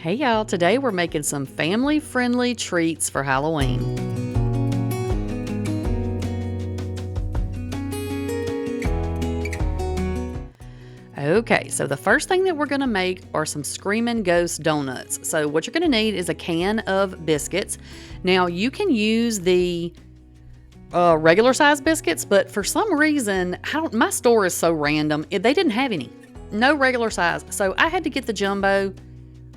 Hey y'all, today we're making some family-friendly treats for Halloween. Okay, so the first thing that we're going to make are some Screamin' Ghost donuts. So what you're going to need is a can of biscuits. Now you can use the regular size biscuits, but for some reason, my store is so random. They didn't have any. No regular size. So I had to get the jumbo.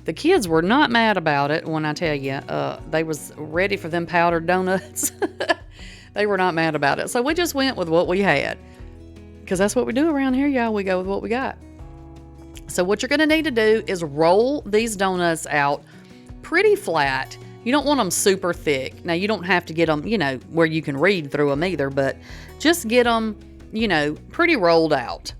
The kids were not mad about it when I tell you. They was ready for them powdered donuts. They were not mad about it. So we just went with what we had. Because that's what we do around here, y'all. We go with what we got. So what you're going to need to do is roll these donuts out pretty flat. You don't want them super thick. Now, you don't have to get them, where you can read through them either. But just get them, pretty rolled out.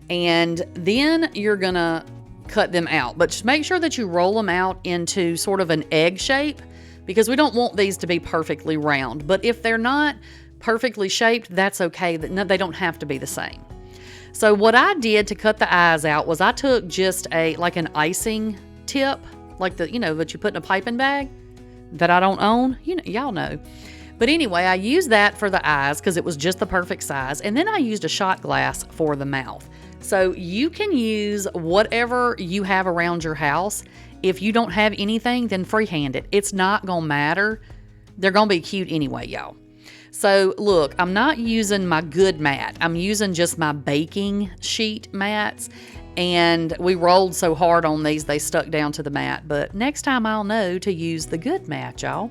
And then you're going to cut them out, but just make sure that you roll them out into sort of an egg shape, because we don't want these to be perfectly round. But if they're not perfectly shaped, that's okay. No, they don't have to be the same. So what I did to cut the eyes out was I took just like an icing tip, like that you put in a piping bag that I don't own. Y'all know. But anyway, I used that for the eyes because it was just the perfect size. And then I used a shot glass for the mouth. So you can use whatever you have around your house. If you don't have anything, then freehand it. It's not going to matter. They're going to be cute anyway, y'all. So look, I'm not using my good mat. I'm using just my baking sheet mats. And we rolled so hard on these, they stuck down to the mat. But next time I'll know to use the good mat, y'all.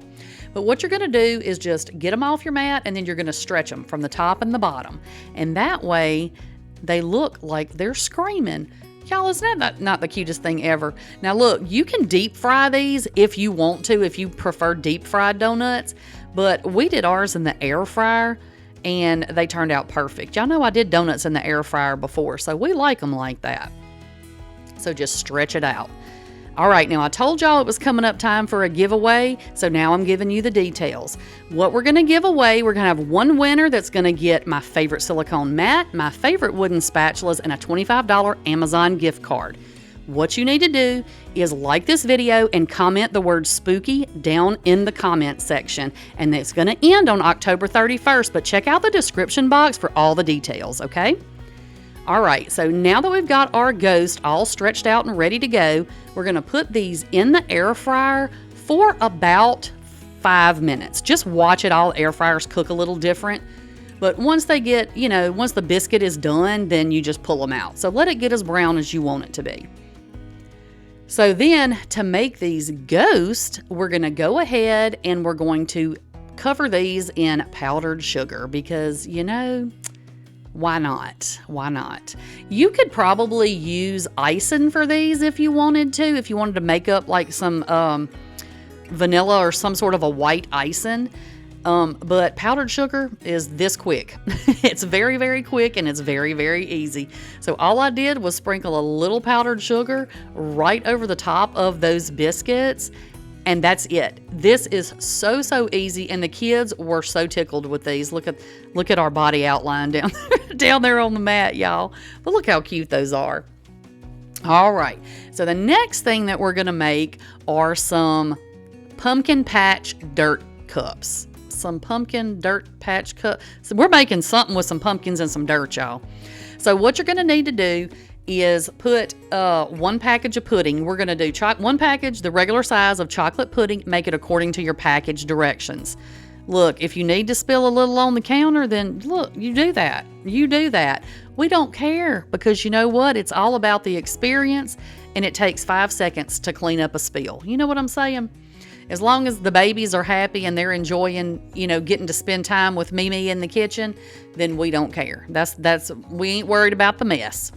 But what you're going to do is just get them off your mat, and then you're going to stretch them from the top and the bottom. And that way, they look like they're screaming. Y'all, isn't that not the cutest thing ever? Now look, you can deep fry these if you want to, if you prefer deep fried donuts. But we did ours in the air fryer, and they turned out perfect. Y'all know I did donuts in the air fryer before, so we like them like that. So just stretch it out. All right, now I told y'all it was coming up time for a giveaway, so now I'm giving you the details. What we're going to give away, we're going to have one winner that's going to get my favorite silicone mat, my favorite wooden spatulas, and a $25 Amazon gift card. What you need to do is like this video and comment the word spooky down in the comment section. And it's going to end on October 31st, but check out the description box for all the details, okay? All right, so now that we've got our ghost all stretched out and ready to go, we're going to put these in the air fryer for about 5 minutes. Just watch it. All air fryers cook a little different. But once they get, once the biscuit is done, then you just pull them out. So let it get as brown as you want it to be. So then to make these ghosts, we're going to go ahead and we're going to cover these in powdered sugar because, why not? Why not? You could probably use icing for these if you wanted to. If you wanted to make up like some vanilla or some sort of a white icing. But powdered sugar is this quick. It's very, very quick and it's very, very easy. So all I did was sprinkle a little powdered sugar right over the top of those biscuits. And that's it. This is so easy, and the kids were so tickled with these. Look at our body outline down there on the mat, y'all. But look how cute those are. All right. So the next thing that we're going to make are some pumpkin patch dirt cups. Some pumpkin dirt patch cups. So we're making something with some pumpkins and some dirt, y'all. So what you're going to need to do is put one package of pudding. We're going to do one package, the regular size of chocolate pudding. Make it according to your package directions. Look, if you need to spill a little on the counter, then look, you do that. You do that. We don't care because you know what? It's all about the experience, and it takes 5 seconds to clean up a spill. You know what I'm saying? As long as the babies are happy and they're enjoying, getting to spend time with Mimi in the kitchen, then we don't care. We ain't worried about the mess.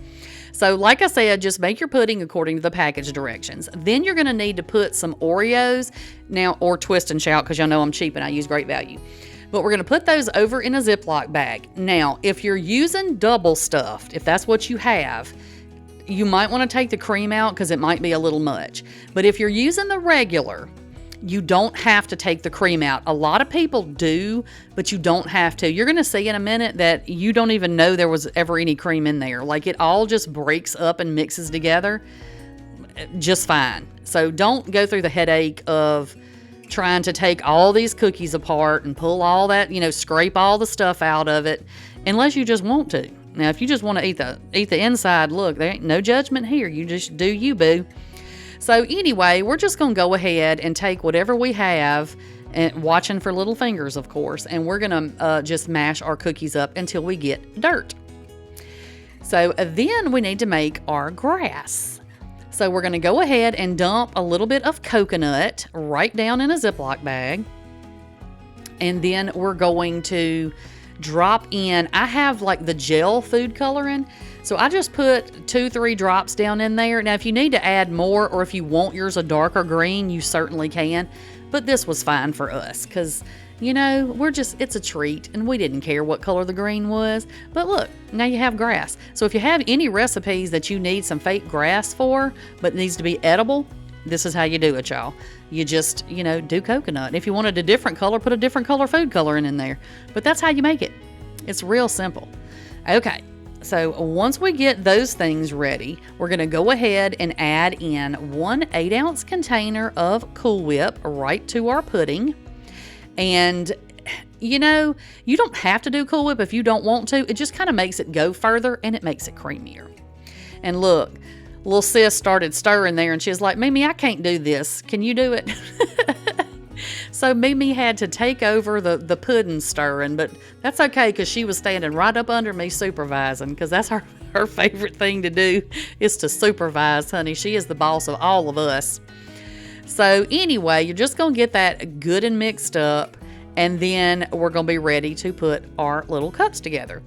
So like I said, just make your pudding according to the package directions. Then you're going to need to put some Oreos now, or Twist and Shout, because y'all know I'm cheap and I use Great Value. But we're going to put those over in a Ziploc bag. Now, if you're using double stuffed, if that's what you have, you might want to take the cream out because it might be a little much. But if you're using the regular, you don't have to take the cream out. A lot of people do, but you don't have to. You're going to see in a minute that you don't even know there was ever any cream in there. Like it all just breaks up and mixes together. just fine. So don't go through the headache of trying to take all these cookies apart and pull all that, scrape all the stuff out of it, unless you just want to. Now, if you just want to eat the inside, look, there ain't no judgment here. You just do you, boo. So anyway, we're just going to go ahead and take whatever we have, and watching for little fingers, of course, and we're going to just mash our cookies up until we get dirt. So then we need to make our grass. So we're going to go ahead and dump a little bit of coconut right down in a Ziploc bag. And then we're going to drop in, I have like the gel food coloring. So I just put 2-3 drops down in there. Now, if you need to add more, or if you want yours a darker green, you certainly can. But this was fine for us because, it's a treat, and we didn't care what color the green was. But look, now you have grass. So if you have any recipes that you need some fake grass for, but it needs to be edible, this is how you do it, y'all. You just, do coconut. If you wanted a different color, put a different color food coloring in there. But that's how you make it. It's real simple. Okay, so once we get those things ready, we're going to go ahead and add in 1 8-ounce container of Cool Whip right to our pudding. And, you don't have to do Cool Whip if you don't want to. It just kind of makes it go further, and it makes it creamier. And look, little sis started stirring there, and she was like, Mimi, I can't do this. Can you do it? So Mimi had to take over the pudding stirring, but that's okay because she was standing right up under me supervising, because that's her favorite thing to do is to supervise, honey. She is the boss of all of us. So anyway, you're just going to get that good and mixed up, and then we're going to be ready to put our little cups together.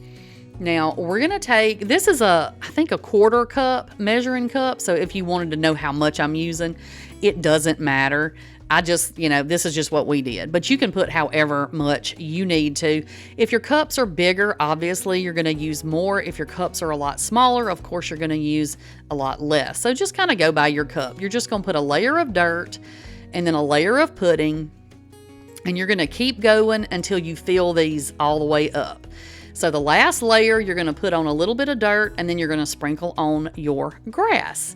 Now, we're going to take, this is I think a 1/4 cup measuring cup. So if you wanted to know how much I'm using, it doesn't matter. I just, this is just what we did. But you can put however much you need to. If your cups are bigger, obviously you're going to use more. If your cups are a lot smaller, of course you're going to use a lot less. So just kind of go by your cup. You're just going to put a layer of dirt and then a layer of pudding. And you're going to keep going until you fill these all the way up. So the last layer, you're going to put on a little bit of dirt, and then you're going to sprinkle on your grass.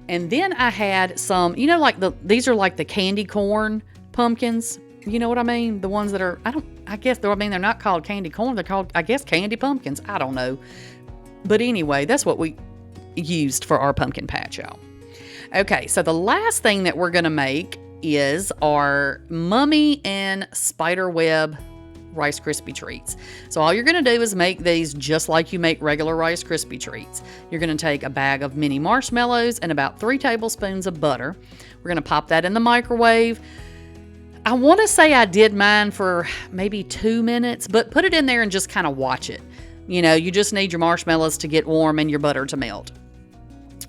And then I had some, these are like the candy corn pumpkins. You know what I mean? The ones that are, they're not called candy corn. They're called, I guess, candy pumpkins. I don't know. But anyway, that's what we used for our pumpkin patch, y'all. Okay, so the last thing that we're going to make is our mummy and spider web Rice Krispie treats. So all you're going to do is make these just like you make regular Rice Krispie treats. You're going to take a bag of mini marshmallows and about 3 tablespoons of butter. We're going to pop that in the microwave. I want to say I did mine for maybe 2 minutes, but put it in there and just kind of watch it. You just need your marshmallows to get warm and your butter to melt.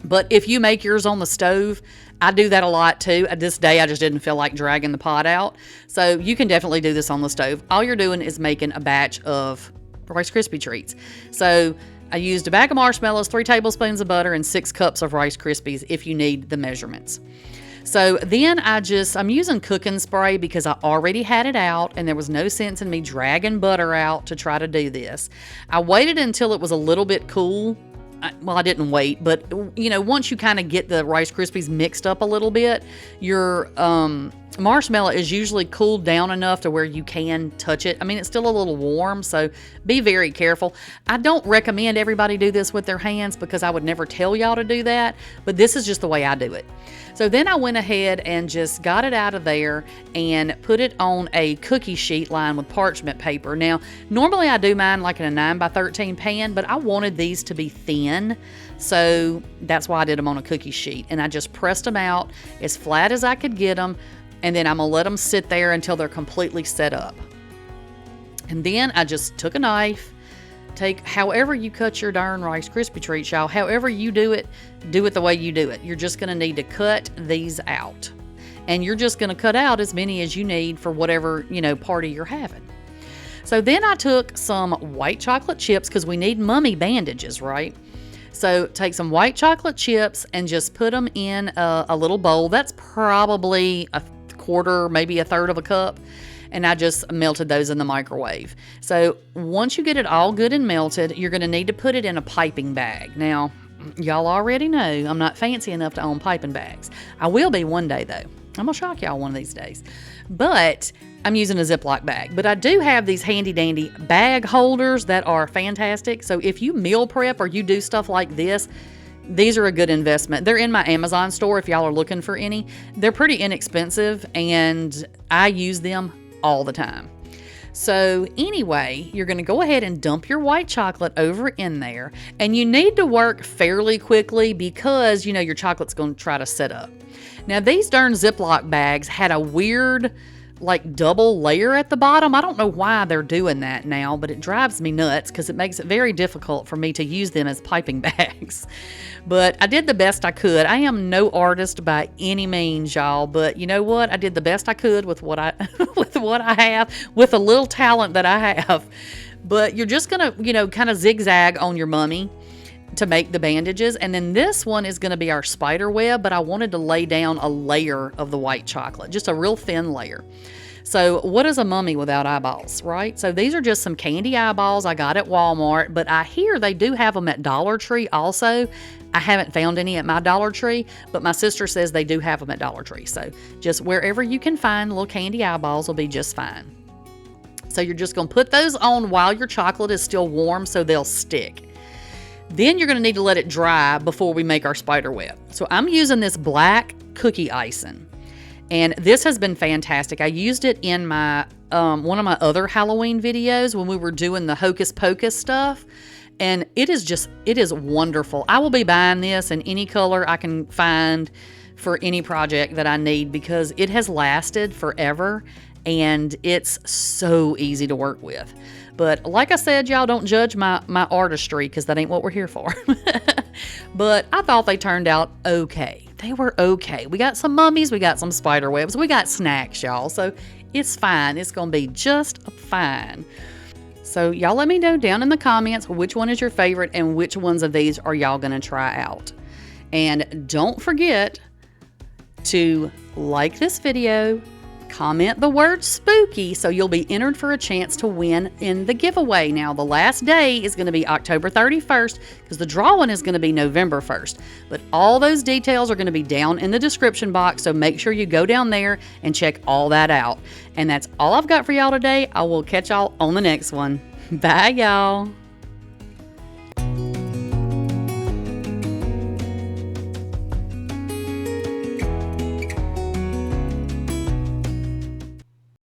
But if you make yours on the stove, I do that a lot too. This day I just didn't feel like dragging the pot out. So you can definitely do this on the stove. All you're doing is making a batch of Rice Krispie treats. So I used a bag of marshmallows, 3 tablespoons of butter, and 6 cups of Rice Krispies if you need the measurements. So then I'm using cooking spray because I already had it out and there was no sense in me dragging butter out to try to do this. I waited until it was a little bit cool. I didn't wait, but once you kind of get the Rice Krispies mixed up a little bit, your marshmallow is usually cooled down enough to where you can touch it. I mean, it's still a little warm, so be very careful. I don't recommend everybody do this with their hands because I would never tell y'all to do that, but this is just the way I do it. So then I went ahead and just got it out of there and put it on a cookie sheet lined with parchment paper. Now, normally I do mine like in a 9x13 pan, but I wanted these to be thin, so that's why I did them on a cookie sheet. And I just pressed them out as flat as I could get them, and then I'm going to let them sit there until they're completely set up. And then I just took a knife, take however you cut your darn Rice Krispie treats, y'all. However you do it the way you do it. You're just going to need to cut these out. And you're just going to cut out as many as you need for whatever, party you're having. So then I took some white chocolate chips because we need mummy bandages, right? So take some white chocolate chips and just put them in a little bowl. That's probably a 1/4, maybe 1/3 of a cup. And I just melted those in the microwave. So once you get it all good and melted, you're going to need to put it in a piping bag. Now, Y'all already know I'm not fancy enough to own piping bags. I will be one day, though. I'm going to shock y'all one of these days. But I'm using a Ziploc bag. But I do have these handy-dandy bag holders that are fantastic. So if you meal prep or you do stuff like this, these are a good investment. They're in my Amazon store if y'all are looking for any. They're pretty inexpensive, and I use them all the time. So anyway, you're going to go ahead and dump your white chocolate over in there, and you need to work fairly quickly because, you know, your chocolate's going to try to set up. Now, these darn Ziploc bags had a weird, like, double layer at the bottom. I don't know why they're doing that now, but it drives me nuts because it makes it very difficult for me to use them as piping bags. But I did the best I could. I am no artist by any means, y'all, but you know what? I did the best I could with what I with what I have, with a little talent that I have. But you're just gonna, you know, kind of zigzag on your mummy to make the bandages, and then this one is going to be our spider web, but I wanted to lay down a layer of the white chocolate, just a real thin layer. So what is a mummy without eyeballs, right? So these are just some candy eyeballs I got at Walmart, but I hear they do have them at Dollar Tree also. I haven't found any at my Dollar Tree, but my sister says they do have them at Dollar Tree. So just wherever you can find little candy eyeballs will be just fine. So you're just going to put those on while your chocolate is still warm so they'll stick. Then you're going to need to let it dry before we make our spider web. So I'm using this black cookie icing, and this has been fantastic. I used it in my one of my other Halloween videos when we were doing the Hocus Pocus stuff, and it is wonderful. I will be buying this in any color I can find for any project that I need because it has lasted forever, and it's so easy to work with. But like I said, y'all, don't judge my artistry because that ain't what we're here for. But I thought they turned out okay. They were okay. We got some mummies, we got some spider webs, we got snacks, y'all. So it's fine. It's going to be just fine. So y'all let me know down in the comments which one is your favorite and which ones of these are y'all going to try out. And don't forget to like this video, comment the word spooky so you'll be entered for a chance to win in the giveaway. Now, the last day is going to be October 31st because the drawing is going to be November 1st. But all those details are going to be down in the description box, so make sure you go down there and check all that out. And that's all I've got for y'all today. I will catch y'all on the next one. Bye, y'all.